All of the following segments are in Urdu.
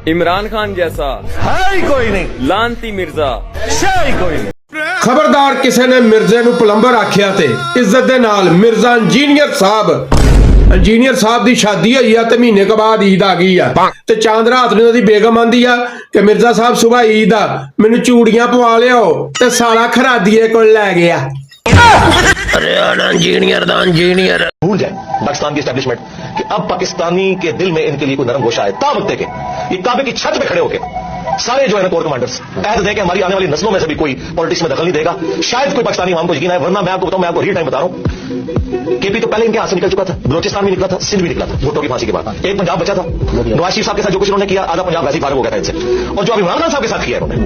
عمران خان جیسا ہے ہی کوئی نہیں, لانتی مرزا ہے ہی کوئی نہیں. خبردار کسی نے مرزے نو پلمبر آکھیا تے عزت دے نال مرزا انجینئر صاحب دی شادی ہوئی ہے تے مہینے کے بعد عید آ گئی ہے تے چاند رات نو دی بیگم آندی ہے کہ مرزا صاحب صبح عید آ مینوں چوڑیاں پوا لیاؤ تے سالا خرادیے کول لے گیا. انجینئر بھول جائیں پاکستان کی اسٹیبلشمنٹ کہ اب پاکستانی کے دل میں ان کے لیے کوئی نرم گوشہ ہے. تا وقت کہ یہ کعبے کی چھت پہ کھڑے ہو کے سارے جو ہے نا کور کمانڈرز عہد دیں کہ ہماری آنے والی نسلوں میں سے بھی کوئی پالیٹکس میں دخل نہیں دے گا. شاید کوئی پاکستانی عوام کو یقین ہے, ورنہ میں آپ کو بتاؤں, میں آپ کو ریل ٹائم بتا رہا ہوں, کے پی تو پہلے ان کے ہاتھ سے نکل چکا تھا, بلوچستان بھی نکلا تھا, سندھ بھی نکلا تھا بھٹو کی پھانسی کے بعد. ایک پنجاب بچا تھا, نواز شریف صاحب کے ساتھ جو کچھ انہوں نے کیا آدھا پنجاب ویسے فارغ ہو گیا تھا ان سے, اور جو ابھی عمران خان صاحب کے ساتھ کیا انہوں نے,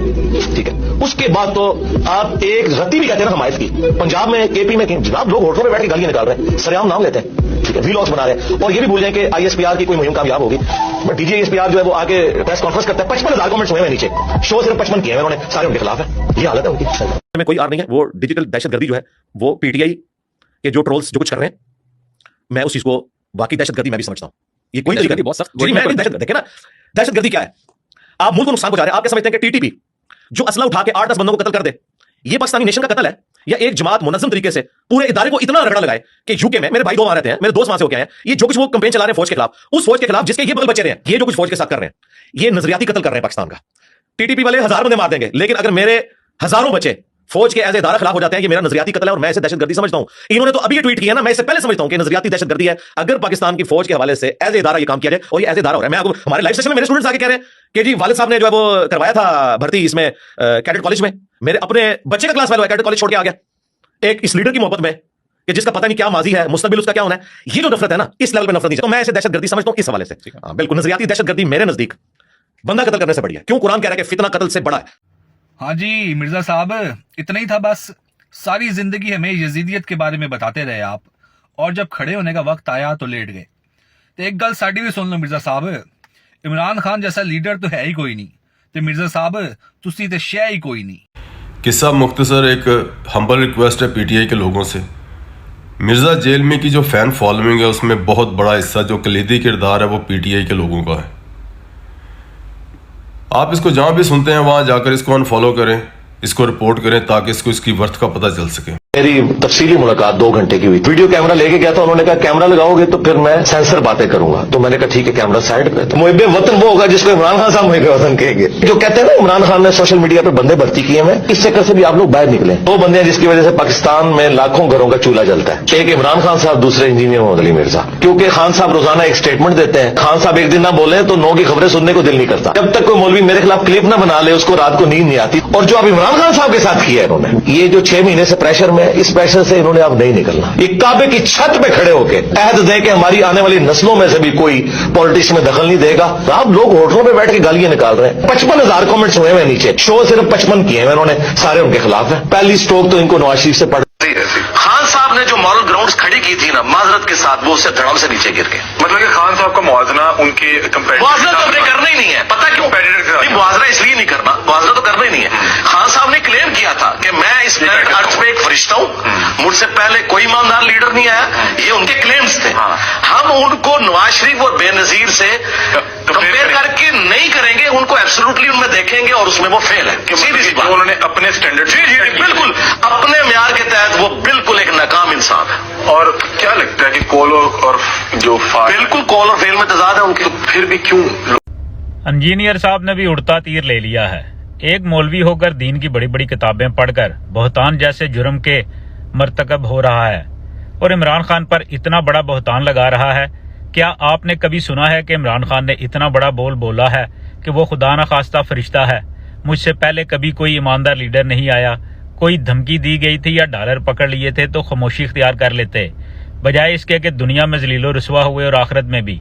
ٹھیک ہے. اس کے بعد تو آپ ایک رتی بھی کہتے ہیں نا حمایت کی. پنجاب میں کے پی میں جناب لوگ ہوٹلوں میں بیٹھ کے گالیاں نکال رہے ہیں, سریعام نام لیتے ہیں, ٹھیک ہے, ویلاگس بنا رہے ہیں. اور یہ بھی بھول جائیں کہ آئی ایس پی آر کی کوئی مہم کامیاب ہوگی, but D G S P R جو ہے وہ آگے پریس کانفرنس کرتا ہے, 55,000 کمنٹس ہوئے ہیں نیچے, شو صرف 55 کیے ہیں انہوں نے, سارے ان کے خلاف ہے. یہ حالت ہے ان کی. میں کوئی آر نہیں ہے, وہ ڈیجیٹل دہشت گردی جو ہے وہ پی ٹی آئی کے جو ٹرولز جو کچھ کر رہے ہیں, میں اس چیز کو واقعی دہشت گردی میں بھی سمجھتا ہوں. یہ کوئی طریقہ نہیں, بہت سخت دیکھیں نا دہشت گردی کیا ہے. آپ ملک کو نقصان پہنچا رہے ہیں, آپ کیا سمجھتے ہیں کہ ٹی ٹی پی جو اسلحہ اٹھا کے 8-10 بندوں کو قتل کر دے, یہ پاکستانی نیشن کا قتل ہے, یا ایک جماعت منظم طریقے سے پورے ادارے کو اتنا رگڑا لگائے کہ یو کے میں میرے بھائی 2 وہاں رہتے ہیں, میرے دوست وہاں سے ہو کے آئے ہیں, یہ جو کچھ وہ کمپین چلا رہے ہیں فوج کے خلاف, اس فوج کے خلاف جس کے یہ بغل بچے رہے ہیں, یہ جو کچھ فوج کے ساتھ کر رہے ہیں, یہ نظریاتی قتل کر رہے ہیں پاکستان کا. ٹی ٹی پی والے 1000 بندے مار دیں گے, لیکن اگر میرے ہزاروں بچے فوج کے ایز ادارہ خلاف ہو جاتے ہیں, یہ میرا نظریاتی قتل ہے, اور میں اسے دہشت گردی سمجھتا ہوں. انہوں نے تو ابھی ٹویٹ کیا نا, میں اس سے پہلے سمجھتا ہوں کہ نظریاتی دہشت گردی ہے اگر پاکستان کی فوج کے حوالے سے ایز ادارہ یہ کام کیا جائے, اور یہ ایز ادارہ ہو رہا ہے. میں آپ کو ہمارے لائیو سیشن میں میرے اسٹوڈنٹس آ کے کہہ رہے ہیں کہ جی والد صاحب نے جو ہے وہ کروایا تھا بھرتی اس میں کیڈٹ کالج میں, میرے اپنے بچے کا کلاس فیلو ہے, کیڈٹ کالج چھوڑ کے آ گیا ایک اس لیڈر کی محبت میں کہ جس کا پتہ نہیں کیا ماضی ہے, مستقبل اس کا کیا ہونا ہے. یہ جو نفرت ہے نا, اس لیول پہ نفرت نہیں, تو میں اسے دہشت گردی سمجھتا ہوں اس حوالے سے. بالکل نظریاتی دہشت گردی میرے نزدیک بندہ قتل کرنے سے بڑی ہے. کیوں قرآن کہہ رہا ہے کہ فتنہ قتل سے بڑا ہے. ہاں جی مرزا صاحب, اتنا ہی تھا بس. ساری زندگی ہمیں یزیدیت کے بارے میں بتاتے رہے آپ, اور جب کھڑے ہونے کا وقت آیا تو لیٹ گئے. تو ایک گل ساڈی بھی سن لو مرزا صاحب, عمران خان جیسا لیڈر تو ہے ہی کوئی نہیں, تو مرزا صاحب تسی تے شے ہی کوئی نہیں. قصہ مختصر, ایک ہمبل ریکویسٹ ہے پی ٹی آئی کے لوگوں سے. مرزا جیل میں کی جو فین فالوئنگ ہے اس میں بہت بڑا حصہ جو کلیدی کردار ہے وہ پی ٹی آئی کے لوگوں کا ہے. آپ اس کو جہاں بھی سنتے ہیں وہاں جا کر اس کو انفالو کریں, اس کو رپورٹ کریں تاکہ اس کو اس کی ورتھ کا پتہ چل سکے. میری تفصیلی ملاقات 2 گھنٹے کی ہوئی, ویڈیو کیمرہ لے کے گیا تھا, انہوں نے کہا کیمرہ لگاؤ گے تو پھر میں سینسر باتیں کروں گا. تو میں نے کہا ٹھیک ہے کیمرہ سائڈ پہ. تو محب وطن وہ ہوگا جس کو عمران خان صاحب محب وطن کہیں گے. جو کہتے ہیں نا عمران خان نے سوشل میڈیا پہ بندے بھرتی کیے ہیں, اس چکر سے بھی آپ لوگ باہر نکلیں. 2 بندے ہیں جس کی وجہ سے پاکستان میں لاکھوں گھروں کا چولہا جلتا ہے, ایک عمران خان صاحب, دوسرے انجینئر محمد علی مرزا. کیونکہ خان صاحب روزانہ ایک سٹیٹمنٹ دیتے ہیں, خان صاحب ایک دن نہ بولیں تو 9 کی خبریں سننے کو دل نہیں کرتا. جب تک کوئی مولوی میرے خلاف کلپ نہ بنا لے اس کو رات کو نیند نہیں آتی. اور جو اب عمران خان صاحب کے ساتھ کیا ہے انہوں نے, یہ جو 6 مہینے سے پریشر میں, اس پریشر سے انہوں نے اب نہیں نکلنا. یہ کعبے کی چھت پہ کھڑے ہو کے عہد دیں کہ ہماری آنے والی نسلوں میں سے بھی کوئی پالیٹکس میں دخل نہیں دے گا. آپ لوگ ہوٹلوں پہ بیٹھ کے گالیاں نکال رہے ہیں, 55,000 کمنٹس ہوئے ہیں نیچے, شو صرف 55 کیے ہیں انہوں نے, سارے ان کے خلاف ہیں. پہلی سٹروک تو ان کو نواز شریف سے پڑ. خان صاحب نے جو مارل گراؤنڈز کھڑی کی تھی نا معذرت کے ساتھ, وہ اس سے دھڑام سے نیچے گر گئے. مطلب کہ خان صاحب کا موازنہ ان کے موازنہ تو ہمیں کرنا ہی نہیں ہے. پتہ کیوں موازنہ اس لیے نہیں کرنا, موازنہ تو کرنا ہی نہیں ہے. خان صاحب نے کلیم کیا تھا کہ میں اس پلانٹ ارتھ پہ ایک فرشتہ ہوں, مجھ سے پہلے کوئی ایماندار لیڈر نہیں آیا. یہ ان کے کلیمز تھے. ہم ان کو نواز شریف اور بے نظیر سے کمپیئر کر کے نہیں کریں گے, ان کو ایبسولوٹلی ان میں دیکھیں گے اور اس میں وہ فیل ہے. سیدھی سی بات, انہوں نے اپنے اسٹینڈرڈ بالکل اپنے معیار کے تحت وہ بالکل ایک ناکام انسان ہے. اور کیا لگتا ہے کہ کول اور جو بالکل کول اور فیل میں تضاد ہے ان کی. پھر بھی کیوں انجینئر صاحب نے بھی اڑتا تیر لے لیا ہے. ایک مولوی ہو کر دین کی بڑی بڑی کتابیں پڑھ کر بہتان جیسے جرم کے مرتکب ہو رہا ہے, اور عمران خان پر اتنا بڑا بہتان لگا رہا ہے. کیا آپ نے کبھی سنا ہے کہ عمران خان نے اتنا بڑا بول بولا ہے کہ وہ خدا نخواستہ فرشتہ ہے, مجھ سے پہلے کبھی کوئی ایماندار لیڈر نہیں آیا, کوئی دھمکی دی گئی تھی یا ڈالر پکڑ لیے تھے تو خاموشی اختیار کر لیتے, بجائے اس کے کہ دنیا میں ذلیل و رسوا ہوئے اور آخرت میں بھی.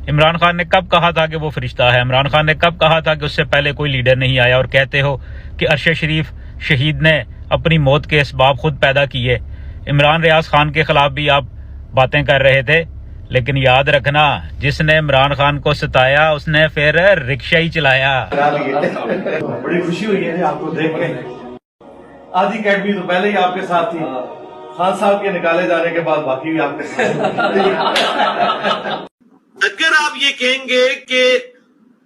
عمران خان نے کب کہا تھا کہ وہ فرشتہ ہے؟ عمران خان نے کب کہا تھا کہ اس سے پہلے کوئی لیڈر نہیں آیا؟ اور کہتے ہو کہ عرش شریف شہید نے اپنی موت کے اسباب خود پیدا کیے. عمران ریاض خان کے خلاف بھی آپ باتیں کر رہے تھے, لیکن یاد رکھنا جس نے عمران خان کو ستایا اس نے پھر رکشہ ہی چلایا. بڑی خوشی ہوئی ہے آپ کو دیکھ کے. آدھی اکیڈمی تو پہلے ہی آپ کے ساتھ تھی, خان صاحب کے نکالے جانے کے بعد باقی بھی آپ کے ساتھ. اگر آپ یہ کہیں گے کہ